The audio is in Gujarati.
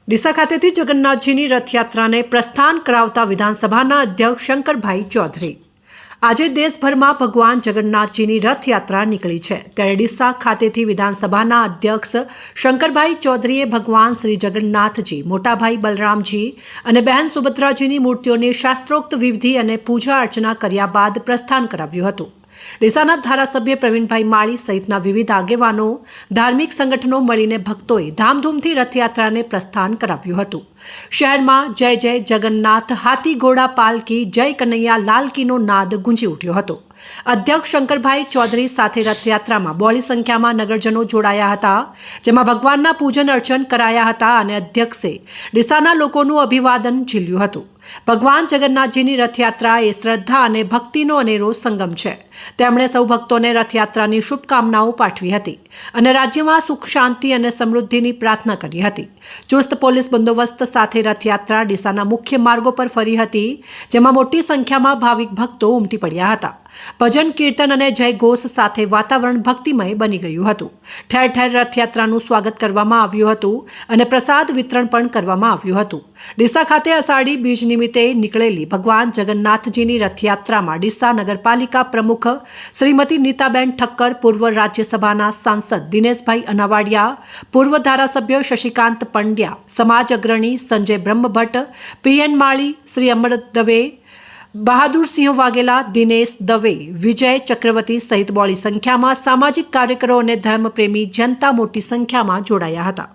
ડીસા ખાતેથી જગન્નાથજીની રથયાત્રાને પ્રસ્થાન કરાવતા વિધાનસભાના અધ્યક્ષ શંકરભાઈ ચૌધરી। આજે દેશભરમાં ભગવાન જગન્નાથજીની રથયાત્રા નીકળી છે, ત્યારે ડીસા ખાતેથી વિધાનસભાના અધ્યક્ષ શંકરભાઈ ચૌધરીએ ભગવાન શ્રી જગન્નાથજી, મોટાભાઈ બલરામજી અને બહેન સુભદ્રાજીની મૂર્તિઓની શાસ્ત્રોક્ત વિધિ અને પૂજા અર્ચના કર્યા બાદ પ્રસ્થાન કરાવ્યું હતું। ડીસાના ધારાસભ્ય પ્રવીણભાઈ માળી સહિતના વિવિધ આગેવાનો, ધાર્મિક સંગઠનો મળીને ભક્તોએ ધામધૂમથી રથયાત્રાને પ્રસ્થાન કરાવ્યું હતું। શહેરમાં જય જય જગન્નાથ, હાથી ઘોડા પાલકી, જય કનૈયા લાલ કીનો નાદ ગુંજી ઉઠ્યો હતો। અધ્યક્ષ શંકરભાઈ ચૌધરી સાથે રથયાત્રામાં બહોળી સંખ્યામાં નગરજનો જોડાયા હતા, જેમાં ભગવાનના પૂજન અર્ચન કરાયા હતા અને અધ્યક્ષે ડીસાના લોકોનું અભિવાદન ઝીલ્યું હતું। ભગવાન જગન્નાથજીની રથયાત્રા એ શ્રદ્ધા અને ભક્તિનો અનેરો સંગમ છે। તેમણે સૌ ભક્તોને રથયાત્રાની શુભકામનાઓ પાઠવી હતી અને રાજ્યમાં સુખ, શાંતિ અને સમૃદ્ધિની પ્રાર્થના કરી હતી। ચુસ્ત પોલીસ બંદોબસ્ત સાથે રથયાત્રા ડીસાના મુખ્ય માર્ગો પર ફરી હતી, જેમાં મોટી સંખ્યામાં ભાવિક ભક્તો ઉમટી પડ્યા હતા। ભજન, કીર્તન અને જય ઘોષ સાથે વાતાવરણ ભક્તિમય બની ગયું હતું। ઠેર ઠેર રથયાત્રાનું સ્વાગત કરવામાં આવ્યું હતું અને પ્રસાદ વિતરણ પણ કરવામાં આવ્યું હતું। ડીસા ખાતે અષાઢી બીજ નિમિત્તે નીકળેલી ભગવાન જગન્નાથજીની રથયાત્રામાં ડીસા નગરપાલિકા પ્રમુખ શ્રીમતી નીતાબેન ઠક્કર, પૂર્વ રાજ્યસભાના સાંસદ દિનેશભાઈ અનાવાડિયા, પૂર્વ ધારાસભ્ય શશિકાંત પંડ્યા, સમાજ અગ્રણી સંજય બ્રહ્મભટ્ટ, પીએન માળી, શ્રી અમર દવે, બહાદુરસિંહ વાઘેલા, દિનેશ દવે, વિજય ચક્રવર્તી સહિત બહોળી સંખ્યામાં સામાજિક કાર્યકરો અને ધર્મપ્રેમી જનતા મોટી સંખ્યામાં જોડાયા હતા।